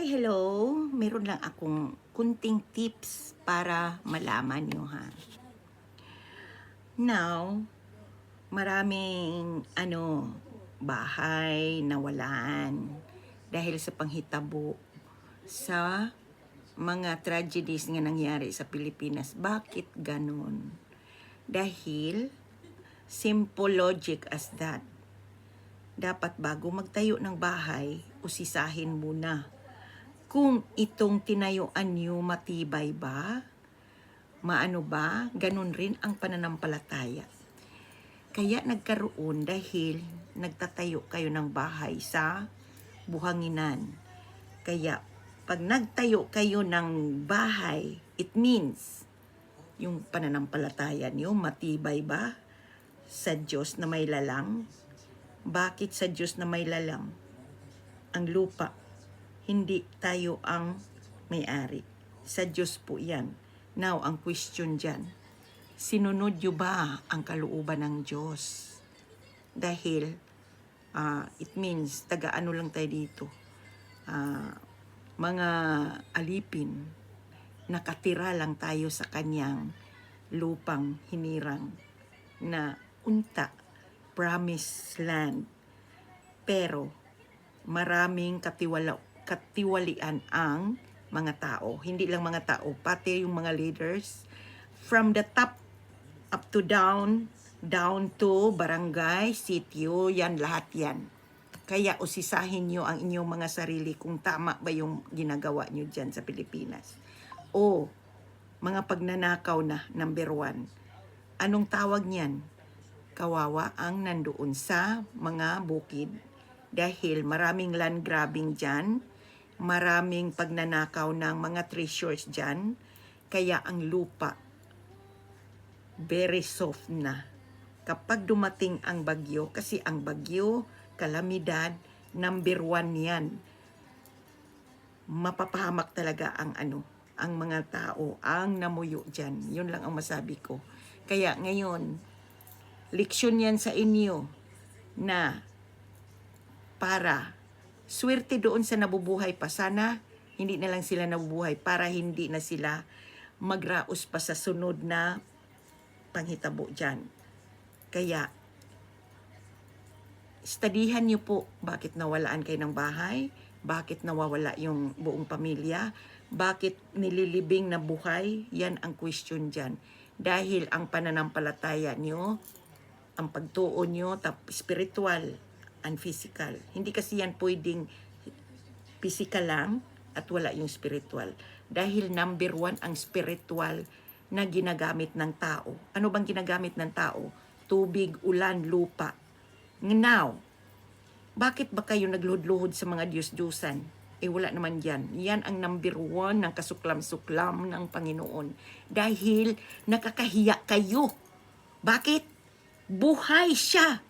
Hello. Meron lang akong kunting tips para malaman nyo ha. Now, maraming bahay nawalan dahil sa panghitabo sa mga tragedies nga nangyari sa Pilipinas. Bakit ganon? Dahil simple logic as that. Dapat bago magtayo ng bahay, usisahin muna kung itong tinayuan nyo matibay ba, maano ba, ganun rin ang pananampalataya. Kaya nagkaroon dahil nagtatayo kayo ng bahay sa buhanginan. Kaya pag nagtayo kayo ng bahay, it means yung pananampalataya nyo matibay ba sa Diyos na may lalang? Bakit sa Diyos na may lalang? Ang lupa, hindi tayo ang may-ari. Sa Diyos po yan. Now, ang question dyan, sinunod nyo ba ang kalooban ng Diyos? Dahil, it means, taga-ano lang tayo dito. Mga alipin, nakatira lang tayo sa kanyang lupang hinirang na unta, promised land. Pero, maraming katiwalian ang mga tao. Hindi lang mga tao, pati yung mga leaders. From the top up to down to barangay, sitio, yan lahat yan. Kaya usisahin nyo ang inyong mga sarili kung tama ba yung ginagawa nyo dyan sa Pilipinas. O, mga pagnanakaw na, number 1. Anong tawag niyan? Kawawa ang nandoon sa mga bukid. Dahil maraming land grabbing dyan, maraming pagnanakaw ng mga treasures dyan, kaya ang lupa very soft na. Kapag dumating ang bagyo, kasi ang bagyo, kalamidad, number 1 yan. Mapapahamak talaga ang mga tao, ang namuyo dyan. Yun lang ang masabi ko. Kaya ngayon, leksyon yan sa inyo na para swerte doon sa nabubuhay pa. Sana hindi na lang sila nabubuhay para hindi na sila magraos pa sa sunod na panghitabo dyan. Kaya, studihan nyo po bakit nawalaan kayo ng bahay, bakit nawawala yung buong pamilya, bakit nililibing na buhay, yan ang question dyan. Dahil ang pananampalataya nyo, ang pagtuo nyo, spiritual and physical. Hindi kasi yan pwedeng physical lang at wala yung spiritual. Dahil number 1 ang spiritual na ginagamit ng tao. Ano bang ginagamit ng tao? Tubig, ulan, lupa. Now, bakit ba kayo nagluhod-luhod sa mga Diyos-Diyosan? Wala naman yan. Yan ang number 1 ng kasuklam-suklam ng Panginoon. Dahil nakakahiya kayo. Bakit? Buhay siya.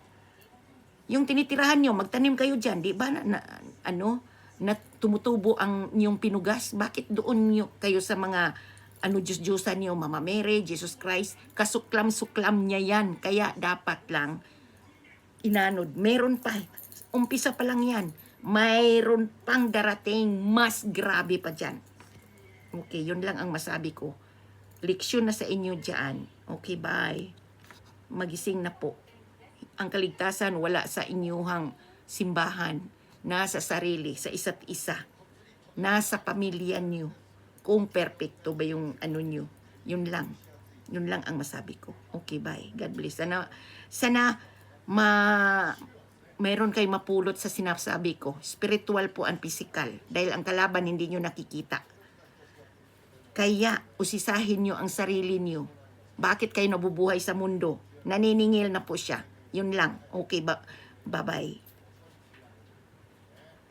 Yung tinitirahan nyo, magtanim kayo dyan, di ba na tumutubo ang yung pinugas? Bakit doon nyo kayo sa mga Diyos-Diyosan nyo, Mama Mary, Jesus Christ, kasuklam-suklam niya yan. Kaya dapat lang inanod. Meron pa, umpisa pa lang yan. Mayroon pang darating, mas grabe pa dyan. Okay, yun lang ang masabi ko. Leksyon na sa inyo dyan. Okay, bye. Magising na po. Ang kaligtasan wala sa inyong simbahan, nasa sarili, sa isa't isa, nasa pamilya niyo. Kung perfecto ba yung niyo. Yun lang ang masabi ko. Okay, bye. God bless. Sana mayroon kayo mapulot sa sinasabi ko. Spiritual po ang physical. Dahil ang kalaban hindi nyo nakikita. Kaya usisahin nyo ang sarili nyo. Bakit kayo nabubuhay sa mundo? Naniningil na po siya. Yun lang. Okay, bye-bye.